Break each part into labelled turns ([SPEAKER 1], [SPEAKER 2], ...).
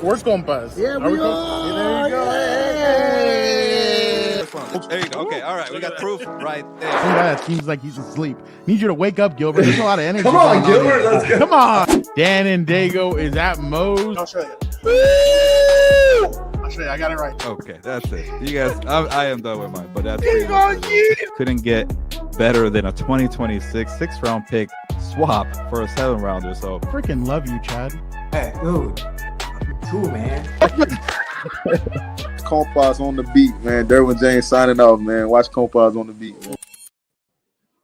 [SPEAKER 1] We're Compas.
[SPEAKER 2] Yeah, we are.
[SPEAKER 1] There you go.
[SPEAKER 2] Hey.
[SPEAKER 3] There you go. Okay, all right. We got proof right there.
[SPEAKER 1] Some guy that seems like he's asleep. Need you to wake up, Gilbert. There's a lot of energy.
[SPEAKER 2] Come on,
[SPEAKER 1] going
[SPEAKER 2] Gilbert.
[SPEAKER 1] here.
[SPEAKER 2] Let's go.
[SPEAKER 1] Come on. Dan and Daygo is at Moe's.
[SPEAKER 4] I'll show you. I got it right.
[SPEAKER 3] Okay, that's it. You guys, I am done with mine, but that's couldn't get better than a 2026 6th-round pick swap for a 7-rounder. So
[SPEAKER 1] Freaking love you, Chad.
[SPEAKER 2] Hey, dude. Cool, man.
[SPEAKER 5] Compas on the beat, man. Derwin James signing off, man. Watch Compas on the beat, man.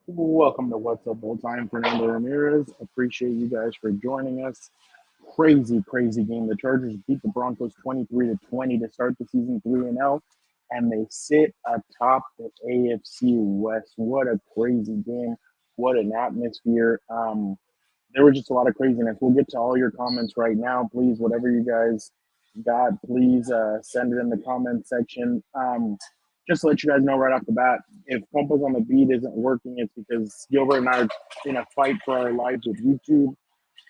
[SPEAKER 4] Welcome to What's Up, Bolts. I am Fernando Ramirez. Appreciate you guys for joining us. Crazy game. The Chargers beat the Broncos 23-20 to start the season 3-0, and they sit atop the AFC West. What a crazy game. What an atmosphere. There was just a lot of craziness. We'll get to all your comments right now. Please, whatever you guys got, please send it in the comment section. Just to let you guys know right off the bat, if Compas on the beat isn't working, it's because Gilbert and I are in a fight for our lives with YouTube.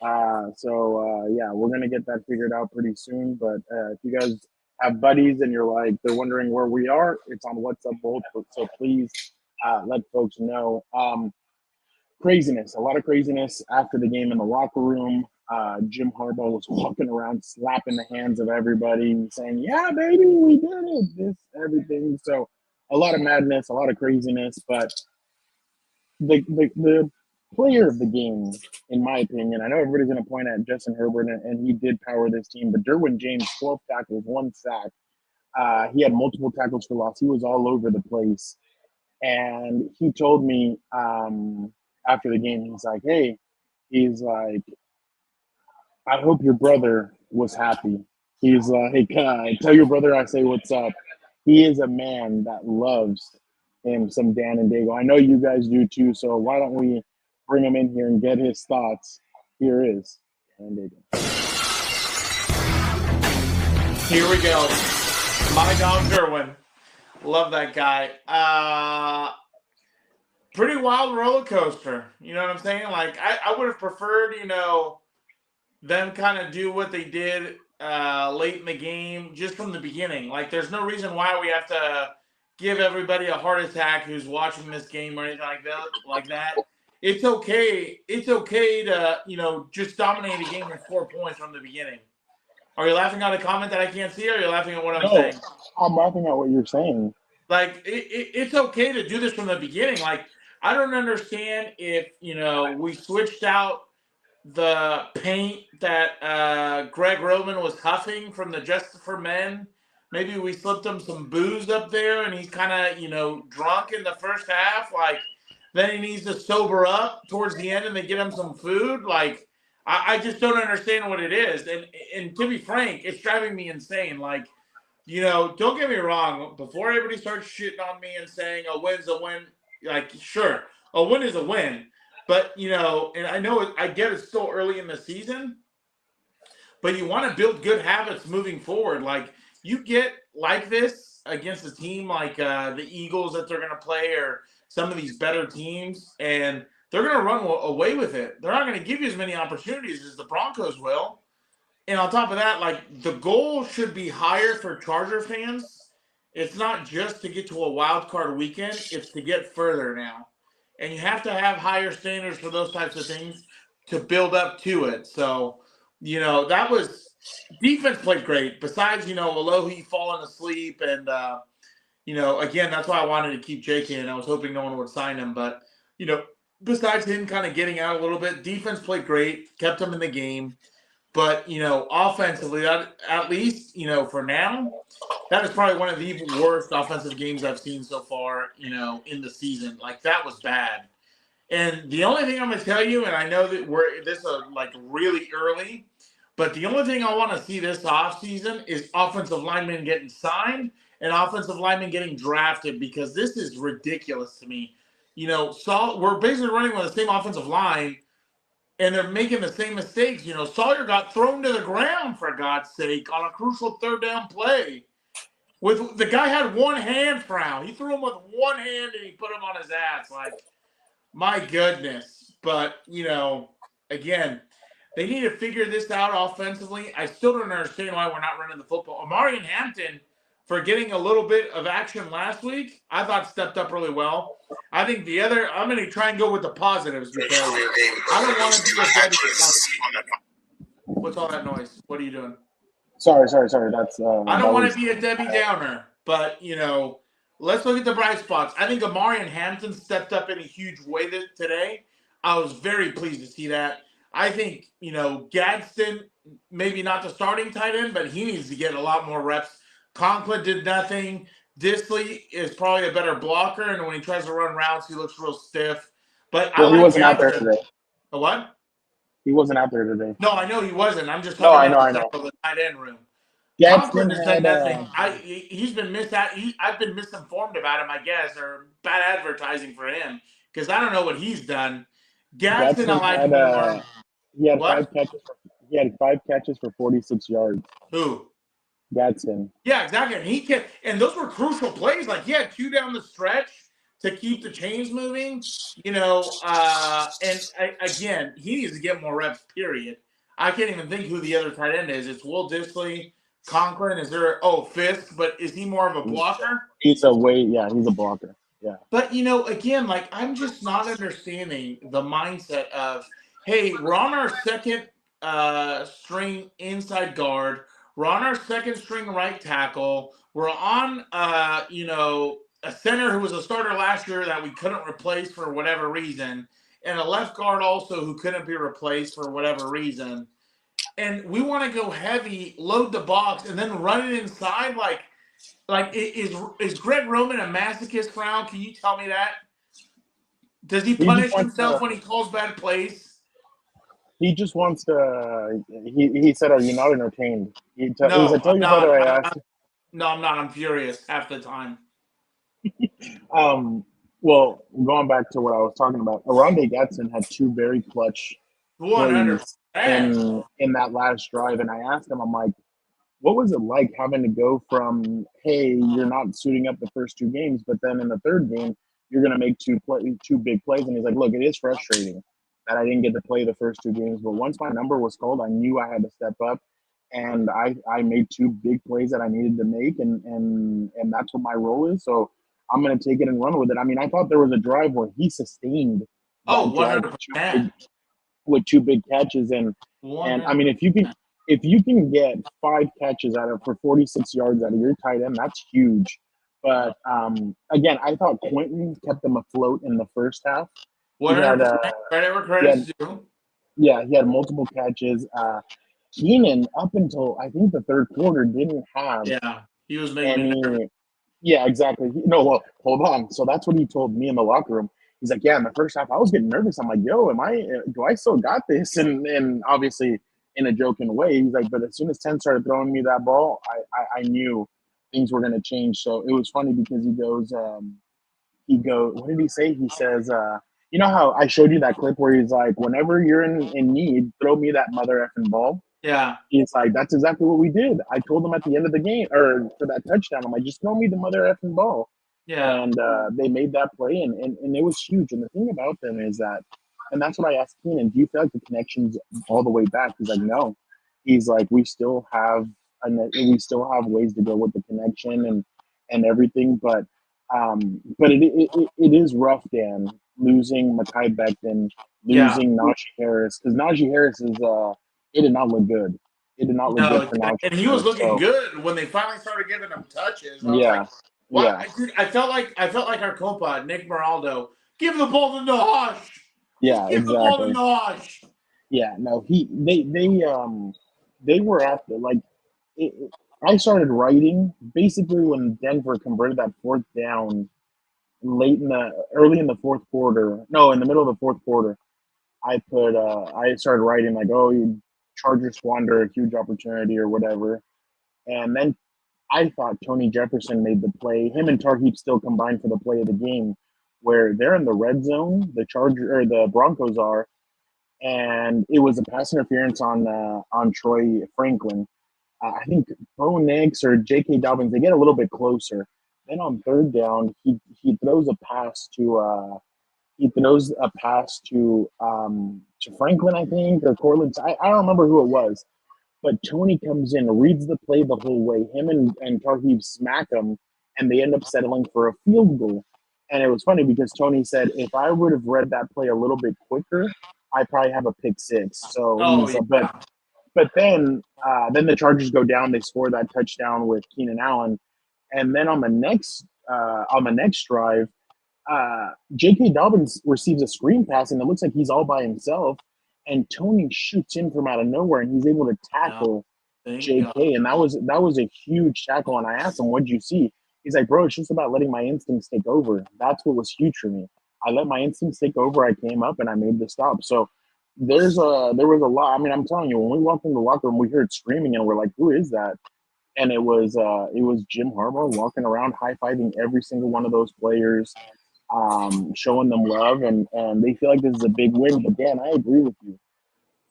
[SPEAKER 4] Yeah, we're going to get that figured out pretty soon. But if you guys have buddies and they're wondering where we are, it's on What's Up Bolt. So please let folks know. Craziness, a lot of craziness after the game in the locker room. Jim Harbaugh was walking around slapping the hands of everybody, saying, "Yeah, baby, we did it," this, everything. So a lot of madness, a lot of craziness. But the player of the game, in my opinion, I know everybody's going to point at Justin Herbert, and he did power this team, but Derwin James, 12 tackles, 1 sack. He had multiple tackles for loss. He was all over the place. And he told me after the game, he's like, I hope your brother was happy. He's like, tell your brother I say what's up. He is a man that loves him some Dan and Daygo. I know you guys do too, so why don't we bring him in here and get his thoughts? Here is Dan and Daygo.
[SPEAKER 6] Here we go. My dog Derwin. Love that guy. Pretty wild roller coaster. You know what I'm saying? Like, I would have preferred, them kind of do what they did late in the game, just from the beginning. Like, there's no reason why we have to give everybody a heart attack who's watching this game or anything like that. It's okay. It's okay to, just dominate a game and 4 points from the beginning. Are you laughing at a comment that I can't see, or are you laughing at what I'm saying?
[SPEAKER 4] I'm laughing at what you're saying.
[SPEAKER 6] Like, it's okay to do this from the beginning. Like, I don't understand if, we switched out the paint that Greg Roman was huffing from the Justice for Men. Maybe we slipped him some booze up there, and he's kind of, drunk in the first half. Like, then he needs to sober up towards the end, and they get him some food. Like, I just don't understand what it is. And to be frank, it's driving me insane. Like, don't get me wrong. Before everybody starts shitting on me and saying a win's a win, like, sure, a win is a win. But, and I know I get it's still early in the season, but you want to build good habits moving forward. Like, you get like this against a team like the Eagles that they're going to play, or some of these better teams, and they're going to run away with it. They're not going to give you as many opportunities as the Broncos will. And on top of that, like, the goal should be higher for Charger fans. It's not just to get to a wild card weekend. It's to get further now. And you have to have higher standards for those types of things to build up to it. So, that was – defense played great. Besides, Alohi falling asleep and, again, that's why I wanted to keep Jake in. I was hoping no one would sign him. But, besides him kind of getting out a little bit, defense played great, kept him in the game. But, offensively, at least, for now, that is probably one of the worst offensive games I've seen so far, in the season. Like, that was bad. And the only thing I'm going to tell you, and I know that this is, really early, but the only thing I want to see this offseason is offensive linemen getting signed and offensive linemen getting drafted, because this is ridiculous to me. We're basically running with the same offensive line, and they're making the same mistakes. Sawyer got thrown to the ground, for God's sake, on a crucial 3rd down play. The guy had one hand, Frown. He threw him with one hand, and he put him on his ass. Like, my goodness. But, again, They need to figure this out offensively. I still don't understand why we're not running the football. Amari and Hampton, for getting a little bit of action last week, I thought stepped up really well. I think the other, I'm going to try and go with the positives because I don't want to be a Debbie Downer. What's all that noise? What are you doing?
[SPEAKER 4] Sorry. That's
[SPEAKER 6] I don't want to be a Debbie Downer, but let's look at the bright spots. I think Amari and Hampton stepped up in a huge way today. I was very pleased to see that. I think Gadsden, maybe not the starting tight end, but he needs to get a lot more reps. Conklin did nothing. Disley is probably a better blocker, and when he tries to run routes, he looks real stiff. But
[SPEAKER 4] he wasn't out there today.
[SPEAKER 6] A what?
[SPEAKER 4] He wasn't out there today.
[SPEAKER 6] No, I know he wasn't. I'm just talking about the tight end room. Conklin has done nothing. He's been I've been misinformed about him, I guess, or bad advertising for him because I don't know what he's done. Gadsden, I like more.
[SPEAKER 4] He had 5 catches. He had 5 catches for 46 yards.
[SPEAKER 6] Who?
[SPEAKER 4] Gadsden.
[SPEAKER 6] Yeah, exactly. And those were crucial plays. Like he had 2 down the stretch to keep the chains moving. Again, he needs to get more reps. Period. I can't even think who the other tight end is. It's Will Disley. Conklin, is there Fisk, but is he more of a blocker?
[SPEAKER 4] He's a blocker. Yeah.
[SPEAKER 6] But again, like I'm just not understanding the mindset of, hey, we're on our second string inside guard, we're on our second string right tackle, we're on a center who was a starter last year that we couldn't replace for whatever reason, and a left guard also who couldn't be replaced for whatever reason. And we want to go heavy, load the box, and then run it inside. Like is Greg Roman a masochist round? Can you tell me that? Does he punish himself when he calls bad plays?
[SPEAKER 4] He just wants to. He said, "Are you not entertained?"
[SPEAKER 6] No,
[SPEAKER 4] I'm not.
[SPEAKER 6] No, I'm not. I'm furious half the time.
[SPEAKER 4] Well, going back to what I was talking about, Aronde Gadsden had 2 very clutch
[SPEAKER 6] 100%.
[SPEAKER 4] in that last drive, and I asked him, I'm like, what was it like having to go from, hey, you're not suiting up the first 2 games, but then in the third game you're going to make 2 big plays? And he's like, look, it is frustrating that I didn't get to play the first 2 games, but once my number was called, I knew I had to step up, and I made 2 big plays that I needed to make, and that's what my role is. So I'm going to take it and run with it. I mean, I thought there was a drive where he sustained
[SPEAKER 6] 100%.
[SPEAKER 4] with 2 big catches, and I mean, if you can get 5 catches for 46 yards out of your tight end, that's huge. But again, I thought Quentin kept them afloat in the first half.
[SPEAKER 6] 100%. Credit due.
[SPEAKER 4] Yeah, he had multiple catches. Keenan, up until I think the third quarter, didn't have.
[SPEAKER 6] Yeah, he was making
[SPEAKER 4] any. Yeah, exactly. No, well, hold on. So that's what he told me in the locker room. He's like, yeah, in the first half, I was getting nervous. I'm like, yo, do I still got this? And obviously in a joking way, he's like, but as soon as 10 started throwing me that ball, I knew things were going to change. So it was funny because he goes, what did he say? He says, you know how I showed you that clip where he's like, whenever you're in need, throw me that mother effing ball.
[SPEAKER 6] Yeah.
[SPEAKER 4] He's like, that's exactly what we did. I told him at the end of the game, or for that touchdown, I'm like, just throw me the mother effing ball.
[SPEAKER 6] Yeah.
[SPEAKER 4] And they made that play, and it was huge. And the thing about them is that, and that's what I asked Keenan, do you feel like the connection's all the way back? He's like, no. He's like, we still have ways to go with the connection and everything, but it is rough, Dan, losing Mekhi Becton, losing Najee Harris, because Najee Harris is it did not look good. It did not look good for Najee.
[SPEAKER 6] And he was looking good when they finally started giving him touches.
[SPEAKER 4] Yeah.
[SPEAKER 6] Like, I felt like our compa, Nick Moraldo, give the ball to Naj.
[SPEAKER 4] Yeah,
[SPEAKER 6] give
[SPEAKER 4] exactly.
[SPEAKER 6] the ball to Naj.
[SPEAKER 4] Yeah, no, they were after, like, I started writing basically when Denver converted that 4th down early in the fourth quarter. No, in the middle of the fourth quarter, I started writing like, oh, Chargers squander a huge opportunity or whatever. And then I thought Tony Jefferson made the play. Him and Tarheeb still combined for the play of the game, where they're in the red zone. The Broncos are, and it was a pass interference on Troy Franklin. I think Bo Nix or J.K. Dobbins, they get a little bit closer. Then on 3rd down, he throws a pass to He throws a pass to Franklin, I think, or Cortland. I don't remember who it was, but Tony comes in, reads the play the whole way. Him and Tarheeb smack him, and they end up settling for a field goal. And it was funny because Tony said, if I would have read that play a little bit quicker, I probably have a pick six. So
[SPEAKER 6] Oh,
[SPEAKER 4] he's,
[SPEAKER 6] yeah.
[SPEAKER 4] but then the Chargers go down. They score that touchdown with Keenan Allen, and then on the next drive, J.K. Dobbins receives a screen pass, and it looks like he's all by himself. And Tony shoots in from out of nowhere, and he's able to tackle
[SPEAKER 6] Thank God.
[SPEAKER 4] J.K. And that was a huge tackle. And I asked him, "What'd you see?" He's like, "Bro, it's just about letting my instincts take over. That's what was huge for me. I let my instincts take over. I came up and I made the stop." So there was a lot. I mean, I'm telling you, when we walked in the locker room, we heard screaming, and we're like, "Who is that?" And it was Jim Harbaugh walking around high fiving every single one of those players, showing them love, and they feel like this is a big win. But Dan, I agree with you.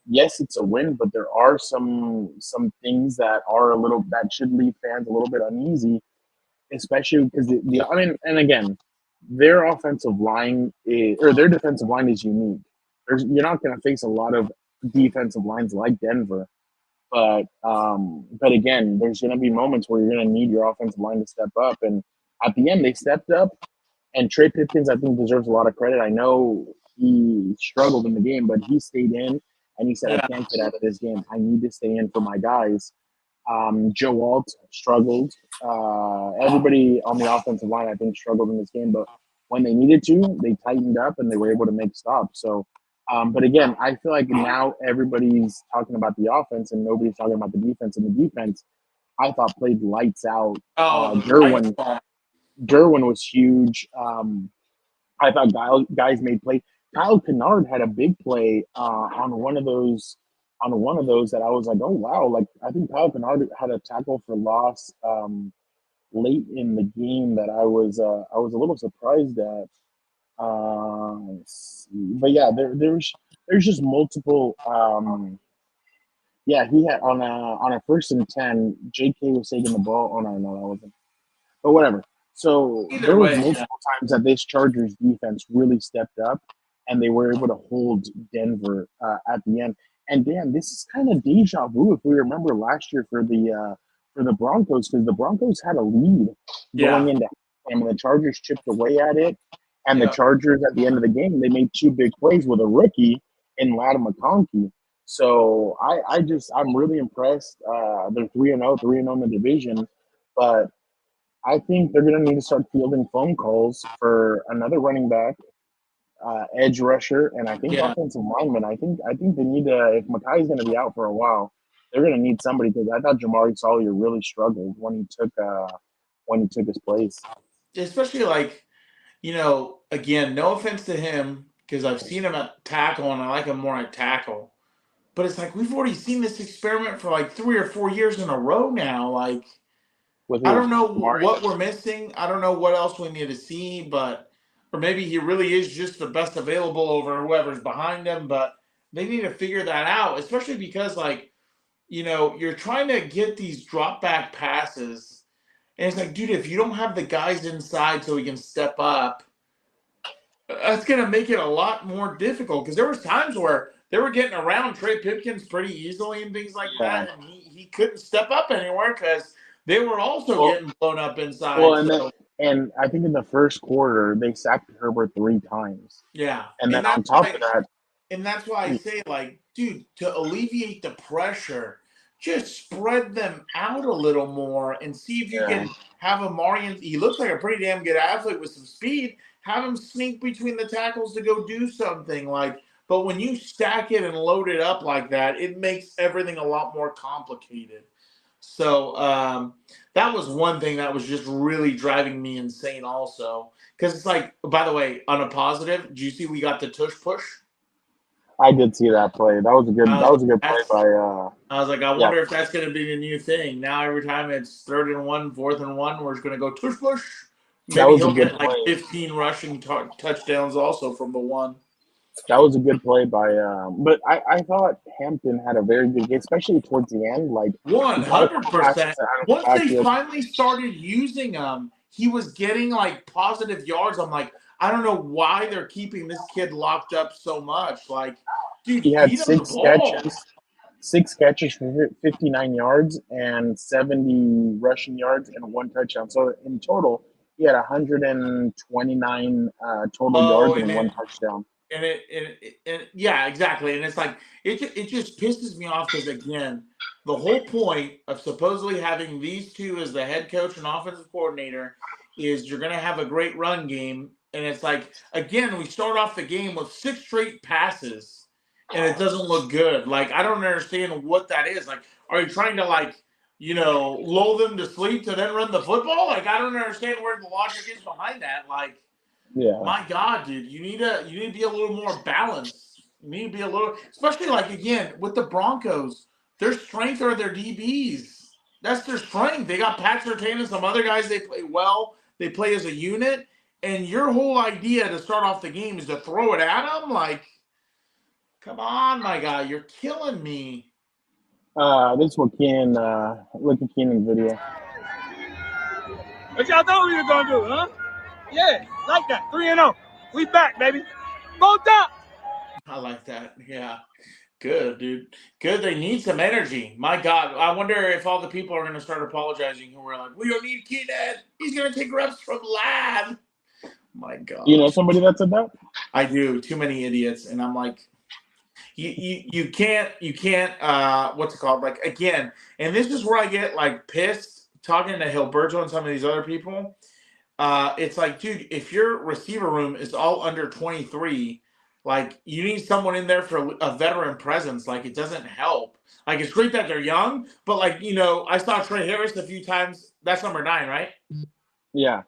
[SPEAKER 4] Yes, it's a win, but there are some things that are a little that should leave fans a little bit uneasy, especially because I mean, and again, their offensive line or their defensive line is unique. You're not going to face a lot of defensive lines like Denver, but again, there's going to be moments where you're going to need your offensive line to step up, and at the end, they stepped up. And Trey Pipkins, I think, deserves a lot of credit. I know he struggled in the game, but he stayed in and he said, "I
[SPEAKER 6] Yeah.
[SPEAKER 4] can't get out of this game. I need to stay in for my guys." Joe Alt struggled. Everybody on the offensive line, I think, struggled in this game, but when they needed to, they tightened up and they were able to make stops. So, but again, I feel like now everybody's talking about the offense and nobody's talking about the defense. And the defense, I thought, played lights out.
[SPEAKER 6] Oh, the
[SPEAKER 4] Derwin,
[SPEAKER 6] lights.
[SPEAKER 4] Derwin was huge. I thought guys made play. Kyle Kennard had a big play on one of those that I was like, oh wow! Like I think Kyle Kennard had a tackle for loss late in the game that I was a little surprised at. But yeah, there's just multiple. Yeah, he had on a 1st and 10. J.K. was taking the ball. Oh no, that wasn't. But whatever. So
[SPEAKER 6] Either
[SPEAKER 4] there was
[SPEAKER 6] way,
[SPEAKER 4] multiple times that this Chargers defense really stepped up, and they were able to hold Denver at the end. And Dan, this is kind of deja vu if we remember last year for the Broncos, because the Broncos had a lead going
[SPEAKER 6] yeah.
[SPEAKER 4] into halftime, and the Chargers chipped away at it. And the
[SPEAKER 6] Yeah.
[SPEAKER 4] Chargers at the end of the game, they made two big plays with a rookie in Ladd McConkey. So I'm really impressed. They're 3-0, 3-0 in the division, but I think they're going to need to start fielding phone calls for another running back, edge rusher, and I think
[SPEAKER 6] Yeah.
[SPEAKER 4] offensive lineman. I think they need to. If Makai's going to be out for a while, they're going to need somebody because I thought Jamari Sawyer really struggled when he took his place.
[SPEAKER 6] Especially again, no offense to him because I've seen him at tackle and I like him more at tackle. But it's like we've already seen this experiment for like 3 or 4 years in a row now. Like
[SPEAKER 4] With
[SPEAKER 6] I
[SPEAKER 4] who?
[SPEAKER 6] don't know
[SPEAKER 4] Jamari?
[SPEAKER 6] what we're missing. I don't know what else we need to see, or maybe he really is just the best available over whoever's behind him. But they need to figure that out, especially because you're trying to get these drop back passes, and it's like, dude, if you don't have the guys inside so he can step up, that's going to make it a lot more difficult because there was times where they were getting around Trey Pipkins pretty easily and things like that, and he couldn't step up anywhere because they were also
[SPEAKER 4] Well,
[SPEAKER 6] getting blown up inside.
[SPEAKER 4] well,
[SPEAKER 6] So
[SPEAKER 4] and I think in the first quarter they sacked Herbert 3 times,
[SPEAKER 6] yeah,
[SPEAKER 4] and then on top of that,
[SPEAKER 6] and that's why I say, like, dude, to alleviate the pressure, just spread them out a little more and see if you can have Amarian. He looks like a pretty damn good athlete with some speed. Have him sneak between the tackles to go do something like. But when you stack it and load it up like that, it makes everything a lot more complicated. So that was one thing that was just really driving me insane also. Because it's like, by the way, on a positive, do you see we got the tush push?
[SPEAKER 4] I did see that play. That was a good play by.
[SPEAKER 6] I was like, I wonder if that's going to be the new thing. Now every time it's 3rd and 1, 4th and 1, we're just going to go tush push. Maybe he'll get like 15 rushing touchdowns also from the one.
[SPEAKER 4] That was a good play by. But I thought Hampton had a very good game, especially towards the end. Like
[SPEAKER 6] 100%. Once they finally started using him, he was getting like positive yards. I'm like, I don't know why they're keeping this kid locked up so much. Like, dude,
[SPEAKER 4] He had
[SPEAKER 6] feed him the
[SPEAKER 4] 6
[SPEAKER 6] ball.
[SPEAKER 4] catches, 6 catches for 59 yards and 70 rushing yards and 1 touchdown. So in total, he had 129 total yards and 1 touchdown.
[SPEAKER 6] And yeah, exactly. And it's like it just pisses me off because again, the whole point of supposedly having these two as the head coach and offensive coordinator is you're going to have a great run game. And it's like, again, we start off the game with 6 straight passes and it doesn't look good. Like, I don't understand what that is. Like, are you trying to, like, lull them to sleep to then run the football? Like, I don't understand where the logic is behind that. Like,
[SPEAKER 4] Yeah.
[SPEAKER 6] my God, dude, you need to be a little more balanced. You need to be a little, especially like again with the Broncos, their strength are their DBs. That's their strength. They got Pat Surtain and some other guys. They play well. They play as a unit. And your whole idea to start off the game is to throw it at them. Like, come on, my guy, you're killing me.
[SPEAKER 4] This is what Keenan, look at Keenan's video.
[SPEAKER 7] What y'all thought we were gonna do, huh? Yeah, like that. 3-0. We back, baby. Both up.
[SPEAKER 6] I like that. Yeah. Good, dude. Good. They need some energy. My God. I wonder if all the people are going to start apologizing who were like, we don't need Keenan. He's going to take reps from Lad. My God.
[SPEAKER 4] You know somebody that said that?
[SPEAKER 6] I do. Too many idiots. And I'm like, you can't, what's it called? Like, again, and this is where I get like pissed talking to Hilberto and some of these other people. It's like, dude, if your receiver room is all under 23, like you need someone in there for a veteran presence. Like it doesn't help. Like it's great that they're young, but like, I saw Trey Harris a few times. That's number 9, right?
[SPEAKER 4] Yeah.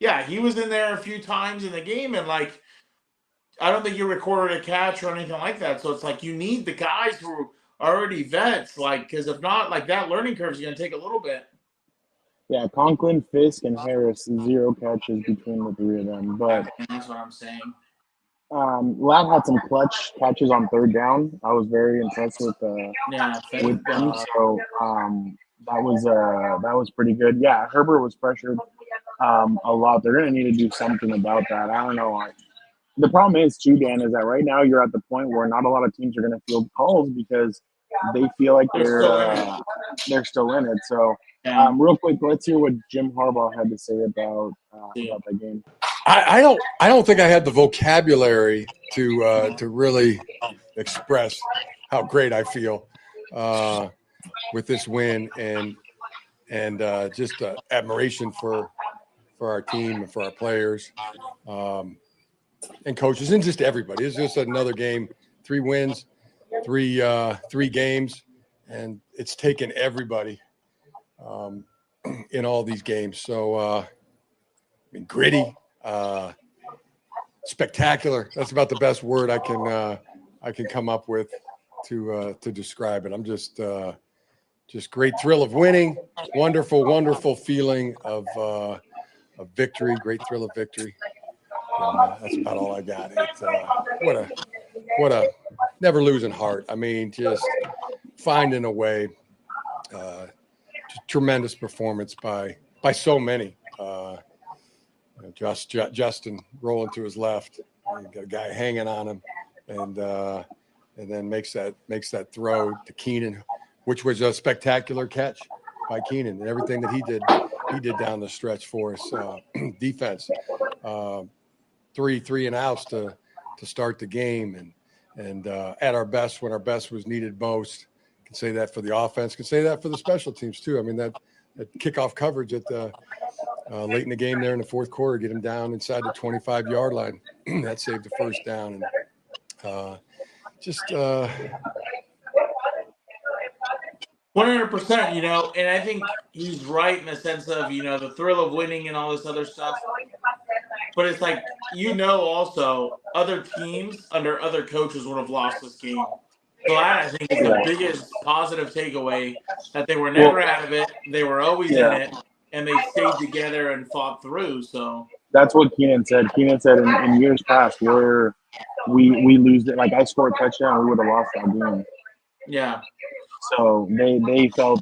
[SPEAKER 6] Yeah, he was in there a few times in the game, and like, I don't think you recorded a catch or anything like that. So it's like you need the guys who are already vets, like, because if not, like that learning curve is going to take a little bit.
[SPEAKER 4] Yeah, Conklin, Fisk, and Harris, 0 catches between the 3 of them. But
[SPEAKER 6] that's what I'm saying.
[SPEAKER 4] Ladd had some clutch catches on 3rd down. I was very impressed with them. So that was pretty good. Yeah, Herbert was pressured a lot. They're going to need to do something about that. I don't know. The problem is too, Dan, is that right now you're at the point where not a lot of teams are going to field calls because they feel like they're still in it. So real quick, let's hear what Jim Harbaugh had to say about that game.
[SPEAKER 8] I don't think I had the vocabulary to really express how great I feel with this win and just admiration for our team and for our players and coaches and just everybody. It's just another game, 3 wins, three games, and it's taken everybody in all these games. So gritty. Spectacular. That's about the best word I can come up with to describe it. I'm just great thrill of winning. Wonderful feeling of victory. Great thrill of victory. That's about all I got. It's what a never losing heart. I mean, just finding a way. Tremendous performance by so many. Justin rolling to his left, got a guy hanging on him, and then makes that throw to Keenan, which was a spectacular catch by Keenan, and everything that he did down the stretch for us. Defense, 3 and outs to start the game, and at our best when our best was needed most. Can say that for the offense. Can say that for the special teams too. I mean that kickoff coverage at the late in the game there in the 4th quarter, get him down inside the 25-yard line. That saved the first down. And
[SPEAKER 6] 100%, and I think he's right in the sense of, the thrill of winning and all this other stuff. But it's like, also other teams under other coaches would have lost this game. So that, I think, is the biggest positive takeaway, that they were never out of it. They were always in it, and they stayed together and fought through. So
[SPEAKER 4] that's what Keenan said. Keenan said in years past where we lose it, like I scored a touchdown, we would have lost that game.
[SPEAKER 6] Yeah.
[SPEAKER 4] So they feel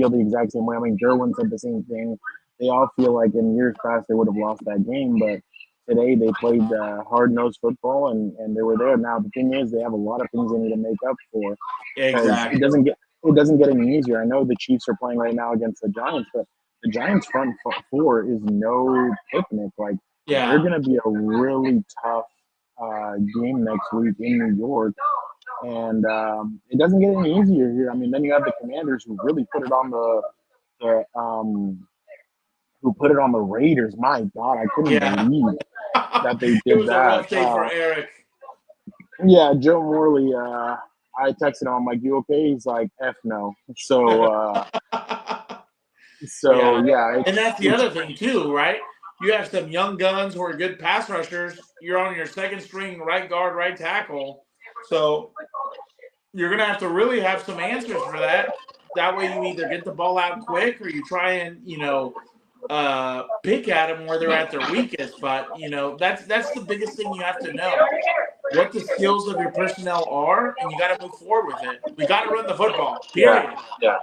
[SPEAKER 4] the exact same way. I mean, Derwin said the same thing. They all feel like in years past they would have lost that game, but today they played hard-nosed football and they were there. Now the thing is, they have a lot of things they need to make up for because
[SPEAKER 6] Exactly.
[SPEAKER 4] it doesn't get any easier. I know the Chiefs are playing right now against the Giants, but the Giants' front four is no picnic. Like they're
[SPEAKER 6] Yeah.
[SPEAKER 4] going to be a really tough game next week in New York, and it doesn't get any easier here. I mean, then you have the Commanders who really put it on the Raiders. My God, I couldn't
[SPEAKER 6] Yeah.
[SPEAKER 4] believe that they
[SPEAKER 6] It
[SPEAKER 4] did
[SPEAKER 6] was a
[SPEAKER 4] that.
[SPEAKER 6] rough day for Eric.
[SPEAKER 4] Yeah, Joe Morley. I texted him. I'm like, "You okay?" He's like, "F no." So
[SPEAKER 6] Yeah.
[SPEAKER 4] yeah,
[SPEAKER 6] And that's the other thing too, right? You have some young guns who are good pass rushers. You're on your second string right guard, right tackle. So you're going to have to really have some answers for that. That way you either get the ball out quick or you try and, pick at them where they're at their weakest. But, that's the biggest thing you have to know. What the skills of your personnel are, and you got to move forward with it. We got to run the football, period.
[SPEAKER 4] yeah.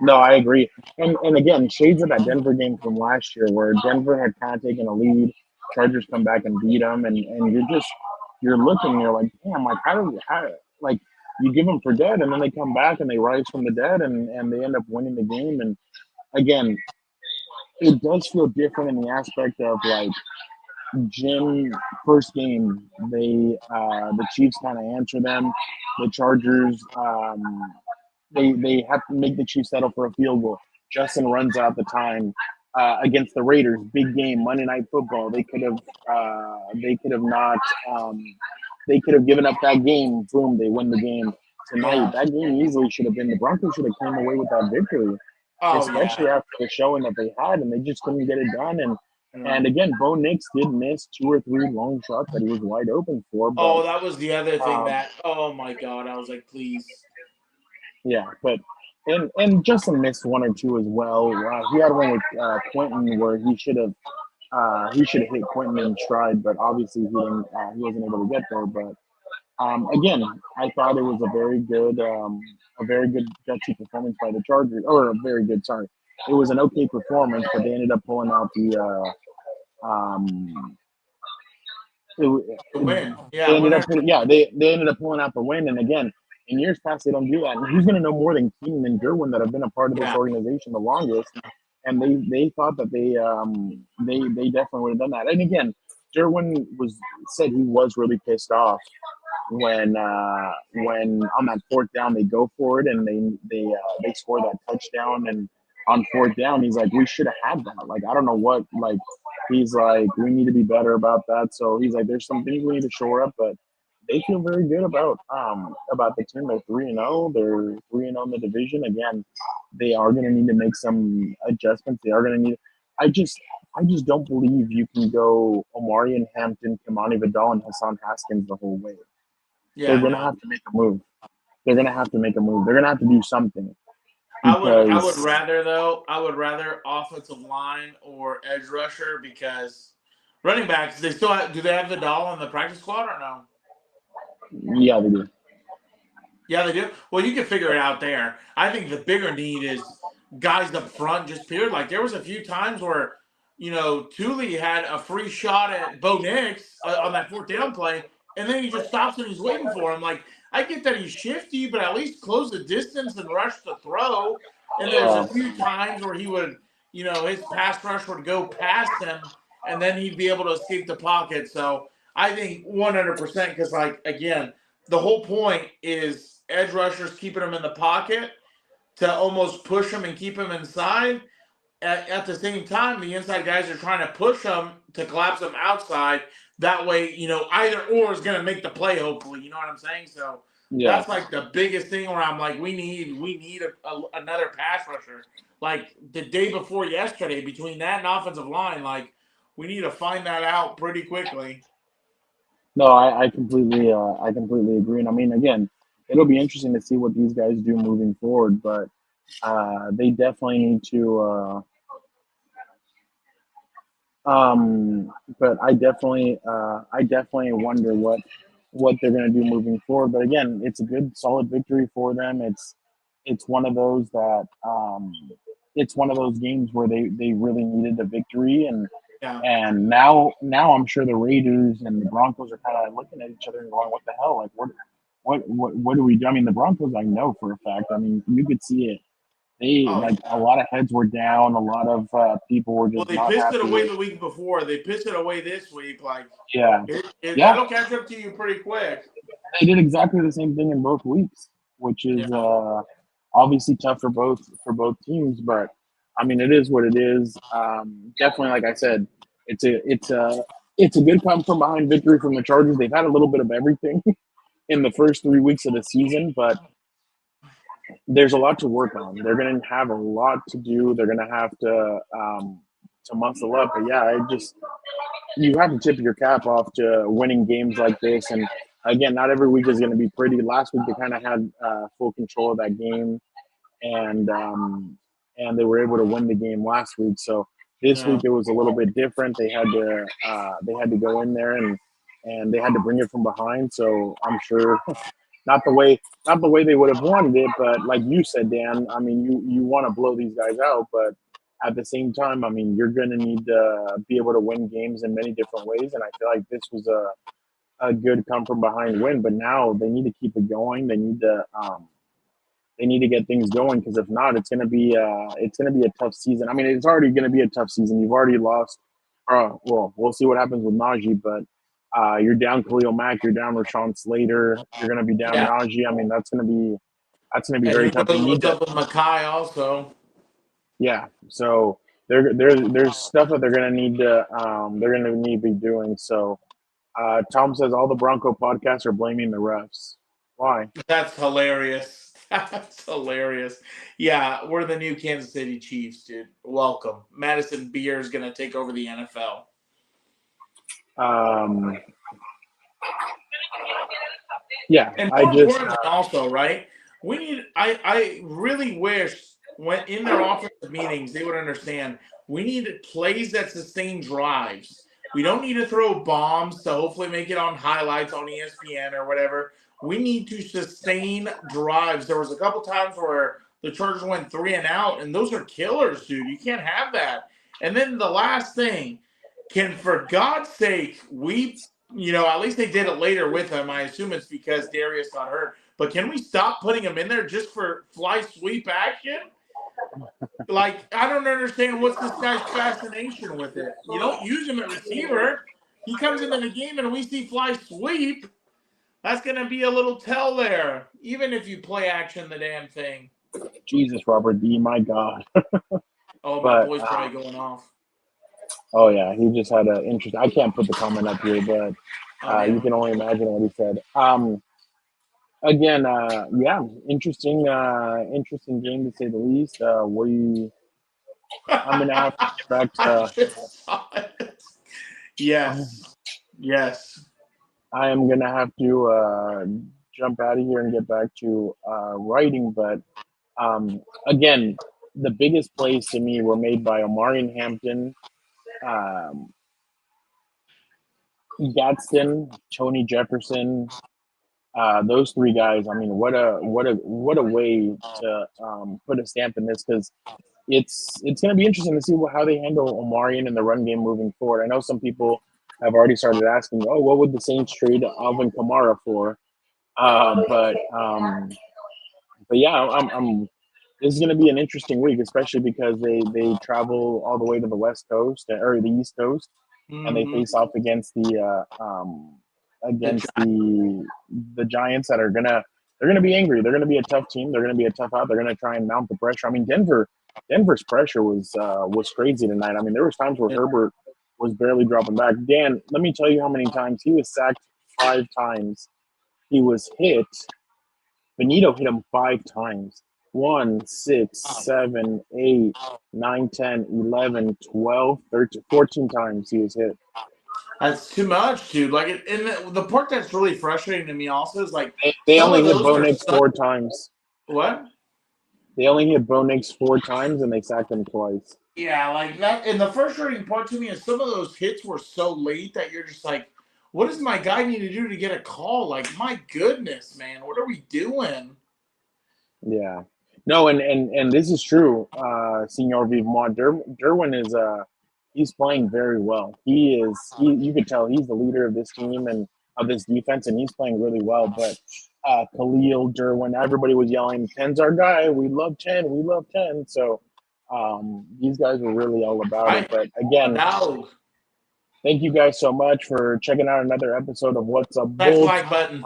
[SPEAKER 4] No, I agree. And again, shades of that Denver game from last year where Denver had kind of taken a lead, Chargers come back and beat them, and you're looking, you're like, damn, like how like you give them for dead, and then they come back and they rise from the dead, and they end up winning the game. And again, it does feel different in the aspect of like Jim first game, the Chiefs kind of answer them. The Chargers, they have to make the Chiefs settle for a field goal. Justin runs out the time against the Raiders. Big game, Monday Night Football. They could have not. They could have given up that game. Boom, they win the game tonight.
[SPEAKER 6] Yeah.
[SPEAKER 4] That game easily should have been. The Broncos should have came away with that victory,
[SPEAKER 6] Oh,
[SPEAKER 4] especially
[SPEAKER 6] yeah.
[SPEAKER 4] after the showing that they had, and they just couldn't get it done.
[SPEAKER 6] Yeah.
[SPEAKER 4] And again, Bo Nix did miss 2 or 3 long shots that he was wide open for. But
[SPEAKER 6] Oh, that was the other thing that, oh my God, I was like, please.
[SPEAKER 4] yeah, but and Justin missed 1 or 2 as well. He had one with Quentin where he should have hit Quentin in stride, but obviously he didn't. He wasn't able to get there. But again, I thought it was a very good gutsy performance by the Chargers, or a very good. Sorry, it was an okay performance, but they ended up pulling out the.
[SPEAKER 6] The win. Yeah,
[SPEAKER 4] They ended up,
[SPEAKER 6] 100%.
[SPEAKER 4] they ended up pulling out the win. And again, in years past, they don't do that. And who's going to know more than Keenan and Derwin that have been a part of this
[SPEAKER 6] Yeah.
[SPEAKER 4] organization the longest? And they thought that they definitely would have done that. And again, Derwin said he was really pissed off when on that 4th down they go for it and they score that touchdown, and on 4th down he's like, we should have had that. Like, I don't know what, like, he's like, we need to be better about that. So he's like, there's some things we need to shore up, but they feel very good about the team. They're 3-0. They're 3-0 in the division. Again, they are going to need to make some adjustments. They are going to need. I just don't believe you can go Omarion Hampton, Kamani Vidal, and Hassan Haskins the whole way.
[SPEAKER 6] Yeah,
[SPEAKER 4] They're going to have to make a move. They're going to have to make a move. They're going to have to do something.
[SPEAKER 6] I would rather offensive line or edge rusher, because running backs, do they have Vidal on the practice squad or no?
[SPEAKER 4] Yeah, they do.
[SPEAKER 6] Yeah, they do. Well, you can figure it out there. I think the bigger need is guys up front, just period. Like, there was a few times where, Thule had a free shot at Bo Nix on that 4th down play, and then he just stops and he's waiting for him. Like, I get that he's shifty, but at least close the distance and rush the throw. And there was a few times where he would, his pass rush would go past him, and then he'd be able to escape the pocket. So I think 100%, because, like, again, the whole point is edge rushers keeping him in the pocket to almost push him and keep him inside. At the same time, the inside guys are trying to push him to collapse him outside. That way, either or is going to make the play, hopefully. You know what I'm saying? So that's like the biggest thing where I'm like, we need another pass rusher. Like the day before yesterday, between that and offensive line, like, we need to find that out pretty quickly.
[SPEAKER 4] No, I completely agree. And I mean, again, it'll be interesting to see what these guys do moving forward, but they definitely need to. But I definitely wonder what they're going to do moving forward. But again, it's a good, solid victory for them. It's one of those that it's one of those games where they really needed the victory, and
[SPEAKER 6] Yeah.
[SPEAKER 4] And now I'm sure the Raiders and the Broncos are kind of looking at each other and going, "What the hell? Like, what do we do?" I mean, the Broncos, I know for a fact. I mean, you could see it. They
[SPEAKER 6] Oh,
[SPEAKER 4] like
[SPEAKER 6] yeah.
[SPEAKER 4] a lot of heads were down. A lot of people were
[SPEAKER 6] Well,
[SPEAKER 4] just
[SPEAKER 6] they
[SPEAKER 4] not
[SPEAKER 6] pissed it
[SPEAKER 4] happy
[SPEAKER 6] away
[SPEAKER 4] with.
[SPEAKER 6] the week before. They pissed it away this week. Like,
[SPEAKER 4] Yeah, yeah.
[SPEAKER 6] it'll catch up to you pretty quick.
[SPEAKER 4] They did exactly the same thing in both weeks, which is
[SPEAKER 6] Yeah.
[SPEAKER 4] obviously tough for both teams. But I mean, it is what it is. Definitely, like I said, it's a good come from behind victory from the Chargers. They've had a little bit of everything in the first 3 weeks of the season, but there's a lot to work on. They're going to have a lot to do. They're going to have to muscle up. But yeah, you have to tip your cap off to winning games like this. And again, not every week is going to be pretty. Last week they kind of had full control of that game, and they were able to win the game last week. So this
[SPEAKER 6] Yeah.
[SPEAKER 4] week it was a little bit different. They had to go in there and they had to bring it from behind. So I'm sure not the way they would have wanted it, but like you said, Dan, I mean, you want to blow these guys out, but at the same time, I mean, you're going to need to be able to win games in many different ways, and I feel like this was a good come from behind win. But now they need to keep it going. They need to get things going, because if not, it's going to be a tough season. I mean, it's already going to be a tough season. You've already lost. Well, we'll see what happens with Najee, but you're down Khalil Mack, you're down Rashawn Slater, you're going to be down
[SPEAKER 6] Yeah.
[SPEAKER 4] Najee. I mean, that's going to be
[SPEAKER 6] And
[SPEAKER 4] very
[SPEAKER 6] who
[SPEAKER 4] tough. You
[SPEAKER 6] knows
[SPEAKER 4] need
[SPEAKER 6] what's
[SPEAKER 4] to,
[SPEAKER 6] up with Makai also.
[SPEAKER 4] yeah. So there's stuff that they're going to need to be doing. So Tom says all the Bronco podcasts are blaming the refs. Why?
[SPEAKER 6] That's hilarious. That's hilarious. Yeah, we're the new Kansas City Chiefs, dude. Welcome. Madison Beer is going to take over the NFL.
[SPEAKER 4] Yeah,
[SPEAKER 6] And more importantly, also, right? We need. I really wish when in their offensive meetings they would understand we need plays that sustain drives. We don't need to throw bombs to hopefully make it on highlights on ESPN or whatever. We need to sustain drives. There was a couple times where the Chargers went 3 and out, and those are killers, dude. You can't have that. And then the last thing, can for God's sake, at least they did it later with him. I assume it's because Darius got hurt. But can we stop putting him in there just for fly sweep action? Like, I don't understand what's this guy's fascination with it. You don't use him at receiver. He comes into the game and we see fly sweep. That's going to be a little tell there, even if you play action the damn thing.
[SPEAKER 4] Jesus, Robert D, my God.
[SPEAKER 6] Oh, my boy's probably going off.
[SPEAKER 4] Oh, yeah, he just had an interest. I can't put the comment up here, but you can only imagine what he said. Again, yeah, interesting game to say the least. I'm gonna have to get back to.
[SPEAKER 6] Yes.
[SPEAKER 4] I am gonna have to jump out of here and get back to writing, but again, the biggest plays to me were made by Omarion Hampton, Gadsden, Tony Jefferson. Those three guys. I mean, what a way to put a stamp in this, because it's going to be interesting to see how they handle Omarion in the run game moving forward. I know some people have already started asking, "Oh, what would the Saints trade Alvin Kamara for?" But yeah, I'm. This is going to be an interesting week, especially because they travel all the way to the West Coast or the East Coast, and they face off against the Giants that they're gonna be angry. They're gonna be a tough team. They're gonna be a tough out. They're gonna try and mount the pressure. I mean, Denver's pressure was crazy tonight. I mean, there was times where Herbert was barely dropping back. Dan, let me tell you how many times he was sacked. 5 times. He was hit. Benito hit him 5 times. 1, 6, 7, 8, 9, 10, 11, 12, 13, 14 times he was hit.
[SPEAKER 6] That's too much, dude. Like, and the part that's really frustrating to me also is like
[SPEAKER 4] they only hit Bo Nix 4 times.
[SPEAKER 6] What?
[SPEAKER 4] They only hit Bo Nix 4 times and they sacked him twice.
[SPEAKER 6] Yeah, like that. And the frustrating part to me is some of those hits were so late that you're just like, what does my guy need to do to get a call? Like, my goodness, man, what are we doing?
[SPEAKER 4] Yeah. No, and this is true, Senor Vivmont. Derwin is he's playing very well. You could tell he's the leader of this team and of this defense, and he's playing really well. But Khalil, Derwin, everybody was yelling, 10's our guy. We love 10. We love 10. So these guys were really all about it. But again, thank you guys so much for checking out another episode of What's Up Bulls.
[SPEAKER 6] Like button.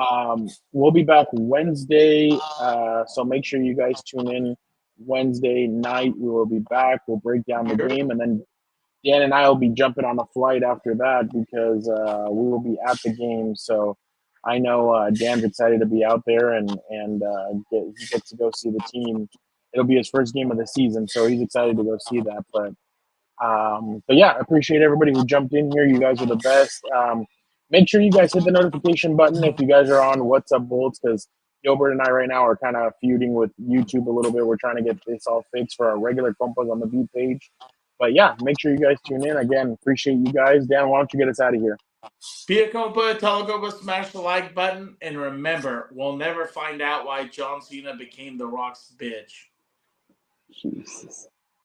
[SPEAKER 4] We'll be back Wednesday, so make sure you guys tune in Wednesday night. We will be back. We'll break down the game, and then Dan and I will be jumping on a flight after that because we will be at the game. So I know Dan's excited to be out there and he gets to go see the team. It'll be his first game of the season, so he's excited to go see that. But yeah, I appreciate everybody who jumped in here. You guys are the best. Make sure you guys hit the notification button if you guys are on What's Up Bolts, because Gilbert and I right now are kind of feuding with YouTube a little bit. We're trying to get this all fixed for our regular Compas on the Beat page. But yeah, make sure you guys tune in. Again, appreciate you guys. Dan, why don't you get us out of here?
[SPEAKER 6] Be a Compa, tell a Compa, smash the like button, and remember, we'll never find out why John Cena became The Rock's bitch.
[SPEAKER 4] Jesus.